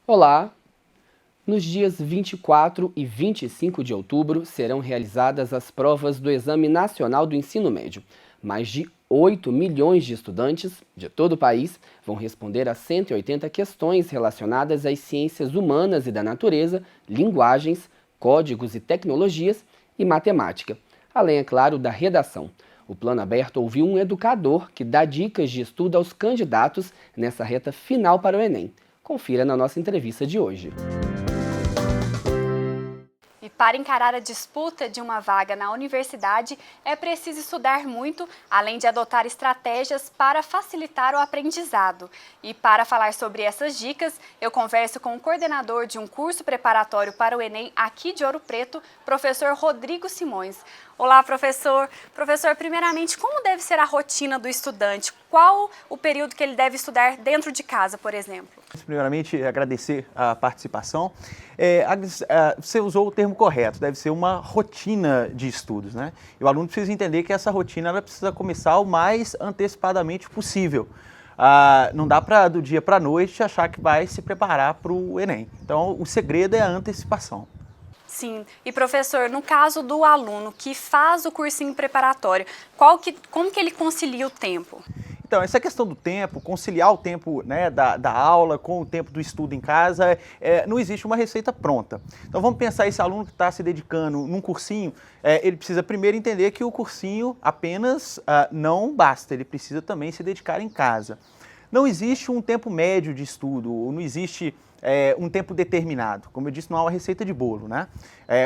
Olá! Nos dias 24 e 25 de outubro serão realizadas as provas do Exame Nacional do Ensino Médio. Mais de 8 milhões de estudantes de todo o país vão responder a 180 questões relacionadas às ciências humanas e da natureza, linguagens, códigos e tecnologias e matemática, além, é claro, da redação. O Plano Aberto ouviu um educador que dá dicas de estudo aos candidatos nessa reta final para o Enem. Confira na nossa entrevista de hoje. E para encarar a disputa de uma vaga na universidade, é preciso estudar muito, além de adotar estratégias para facilitar o aprendizado. E para falar sobre essas dicas, eu converso com o coordenador de um curso preparatório para o Enem aqui de Ouro Preto, professor Rodrigo Simões. Olá, professor. Professor, primeiramente, como deve ser a rotina do estudante? Qual o período que ele deve estudar dentro de casa, por exemplo? Primeiramente, agradecer a participação. Você usou o termo correto, deve ser uma rotina de estudos, né? E o aluno precisa entender que essa rotina ela precisa começar o mais antecipadamente possível. Não dá para do dia para a noite achar que vai se preparar para o Enem. Então, o segredo é a antecipação. Sim. E professor, no caso do aluno que faz o cursinho preparatório, como que ele concilia o tempo? Então, essa questão do tempo, conciliar o tempo, né, da aula com o tempo do estudo em casa, não existe uma receita pronta. Então vamos pensar esse aluno que está se dedicando num cursinho, ele precisa primeiro entender que o cursinho apenas não basta, ele precisa também se dedicar em casa. Não existe um tempo médio de estudo, não existe um tempo determinado. Como eu disse, não há uma receita de bolo, né?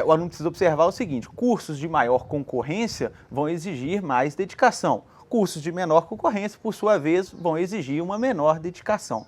O aluno precisa observar o seguinte: cursos de maior concorrência vão exigir mais dedicação. Cursos de menor concorrência, por sua vez, vão exigir uma menor dedicação.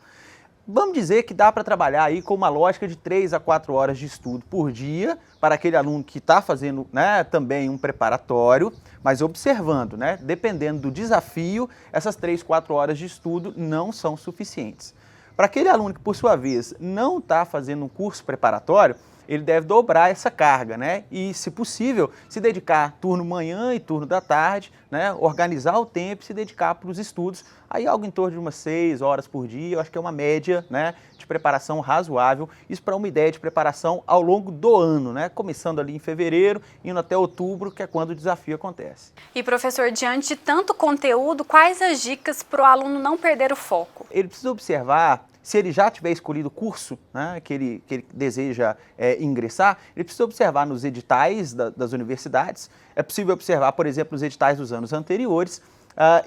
Vamos dizer que dá para trabalhar aí com uma lógica de 3 a 4 horas de estudo por dia para aquele aluno que está fazendo, né, também um preparatório, mas observando, né, dependendo do desafio, essas 3, 4 horas de estudo não são suficientes. Para aquele aluno que, por sua vez, não está fazendo um curso preparatório, ele deve dobrar essa carga, né? E, se possível, se dedicar turno manhã e turno da tarde, né? Organizar o tempo e se dedicar para os estudos. Aí algo em torno de umas 6 horas por dia, eu acho que é uma média, né, de preparação razoável. Isso para uma ideia de preparação ao longo do ano, né? Começando ali em fevereiro, indo até outubro, que é quando o desafio acontece. E professor, diante de tanto conteúdo, quais as dicas para o aluno não perder o foco? Ele precisa observar, se ele já tiver escolhido o curso, né, que ele deseja ingressar, ele precisa observar nos editais das universidades. É possível observar, por exemplo, os editais dos anos anteriores,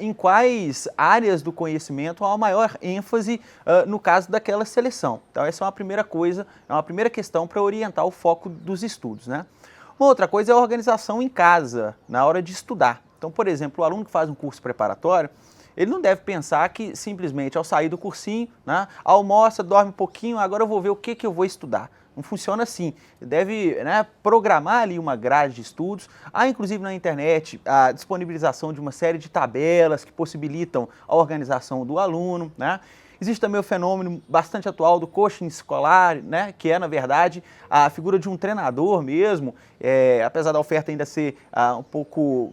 em quais áreas do conhecimento há maior ênfase no caso daquela seleção. Então, essa é uma primeira coisa, é uma primeira questão para orientar o foco dos estudos, né? Uma outra coisa é a organização em casa, na hora de estudar. Então, por exemplo, o aluno que faz um curso preparatório, ele não deve pensar que simplesmente ao sair do cursinho, né, almoça, dorme um pouquinho, agora eu vou ver o que eu vou estudar. Não funciona assim. Ele deve, né, programar ali uma grade de estudos. Há, inclusive, na internet a disponibilização de uma série de tabelas que possibilitam a organização do aluno, né? Existe também o fenômeno bastante atual do coaching escolar, né, que é, na verdade, a figura de um treinador mesmo, apesar da oferta ainda ser um pouco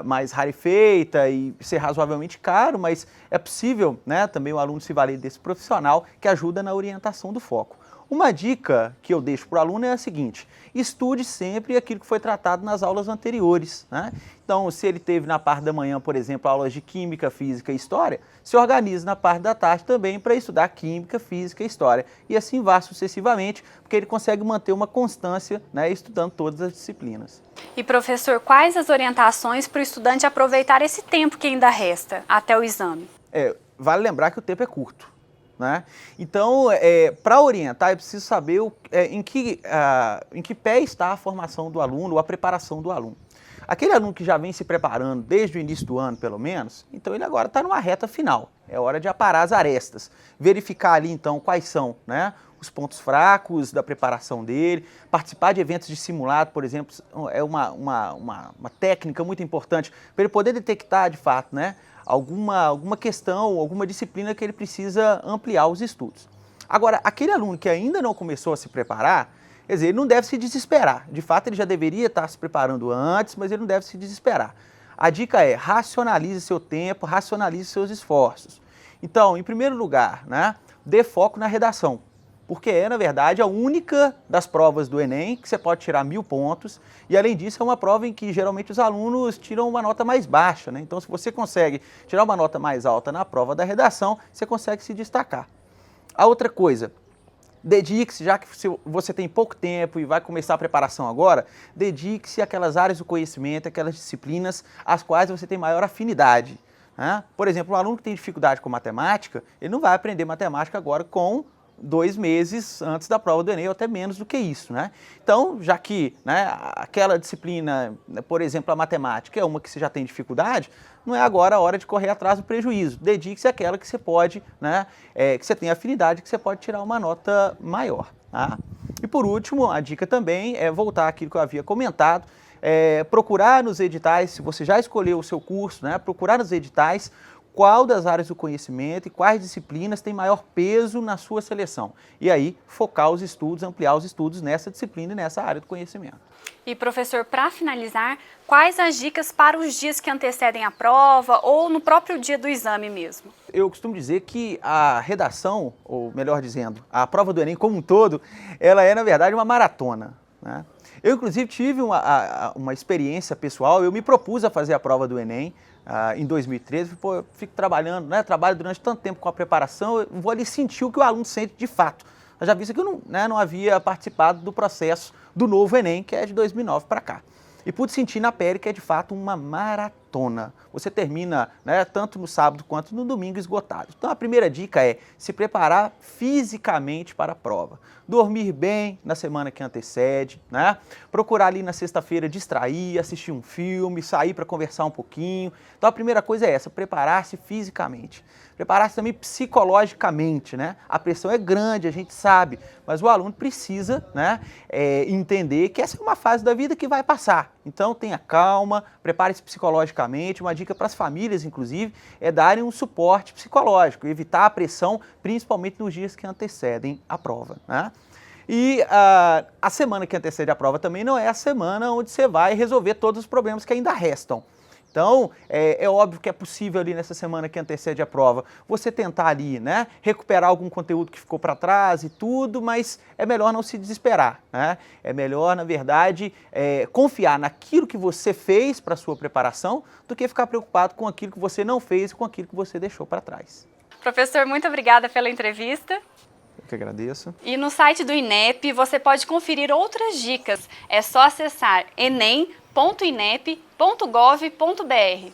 mais rarefeita e ser razoavelmente caro, mas é possível, né, também o aluno se valer desse profissional que ajuda na orientação do foco. Uma dica que eu deixo para o aluno é a seguinte: estude sempre aquilo que foi tratado nas aulas anteriores, né? Então, se ele teve na parte da manhã, por exemplo, aulas de Química, Física e História, se organize na parte da tarde também para estudar Química, Física e História. E assim vá sucessivamente, porque ele consegue manter uma constância, né, estudando todas as disciplinas. E professor, quais as orientações para o estudante aproveitar esse tempo que ainda resta até o exame? Vale lembrar que o tempo é curto, né? Então, para orientar, é preciso saber em que pé está a formação do aluno, ou a preparação do aluno. Aquele aluno que já vem se preparando desde o início do ano, pelo menos, então ele agora está numa reta final. É hora de aparar as arestas, verificar ali então quais são, né, os pontos fracos da preparação dele, participar de eventos de simulado, por exemplo, é uma técnica muito importante para ele poder detectar de fato, né, alguma questão, alguma disciplina que ele precisa ampliar os estudos. Agora, aquele aluno que ainda não começou a se preparar, quer dizer, ele não deve se desesperar. De fato, ele já deveria estar se preparando antes, mas ele não deve se desesperar. A dica é: racionalize seu tempo, racionalize seus esforços. Então, em primeiro lugar, né, dê foco na redação. porque é, na verdade, a única das provas do Enem que você pode tirar 1.000 pontos, e além disso é uma prova em que geralmente os alunos tiram uma nota mais baixa, né? Então se você consegue tirar uma nota mais alta na prova da redação, você consegue se destacar. A outra coisa, dedique-se, já que você tem pouco tempo e vai começar a preparação agora, dedique-se àquelas áreas do conhecimento, àquelas disciplinas às quais você tem maior afinidade, né? Por exemplo, um aluno que tem dificuldade com matemática, ele não vai aprender matemática agora com 2 meses antes da prova do Enem, ou até menos do que isso, né? Então, já que, né, aquela disciplina, por exemplo, a matemática é uma que você já tem dificuldade, não é agora a hora de correr atrás do prejuízo. Dedique-se àquela que você pode, né, que você tem afinidade, que você pode tirar uma nota maior, tá? E por último, a dica também é voltar àquilo que eu havia comentado, procurar nos editais, se você já escolheu o seu curso, né, procurar nos editais qual das áreas do conhecimento e quais disciplinas tem maior peso na sua seleção. E aí, focar os estudos, ampliar os estudos nessa disciplina e nessa área do conhecimento. E professor, para finalizar, quais as dicas para os dias que antecedem a prova ou no próprio dia do exame mesmo? Eu costumo dizer que a redação, ou melhor dizendo, a prova do Enem como um todo, ela é, na verdade, uma maratona, né? Eu, inclusive, tive uma experiência pessoal, eu me propus a fazer a prova do Enem, em 2013, pô, eu fico trabalhando, né, trabalho durante tanto tempo com a preparação, eu vou ali sentir o que o aluno sente de fato. Eu já vi que eu não havia participado do processo do novo Enem, que é de 2009 para cá. E pude sentir na pele que é de fato uma maratona. Você termina, né, tanto no sábado quanto no domingo esgotado. Então a primeira dica é se preparar fisicamente para a prova. Dormir bem na semana que antecede, né? Procurar ali na sexta-feira distrair, assistir um filme, sair para conversar um pouquinho. Então a primeira coisa é essa, preparar-se fisicamente. Preparar-se também psicologicamente, né? A pressão é grande, a gente sabe, mas o aluno precisa, né, entender que essa é uma fase da vida que vai passar. Então tenha calma, prepare-se psicologicamente. Uma dica para as famílias, inclusive, é darem um suporte psicológico, evitar a pressão, principalmente nos dias que antecedem a prova, né? E a semana que antecede a prova também não é a semana onde você vai resolver todos os problemas que ainda restam. Então, é óbvio que é possível ali nessa semana que antecede a prova, você tentar ali, né, recuperar algum conteúdo que ficou para trás e tudo, mas é melhor não se desesperar, né? É melhor, na verdade, confiar naquilo que você fez para a sua preparação do que ficar preocupado com aquilo que você não fez e com aquilo que você deixou para trás. Professor, muito obrigada pela entrevista. Eu que agradeço. E no site do INEP você pode conferir outras dicas. É só acessar enem.inep.gov.br.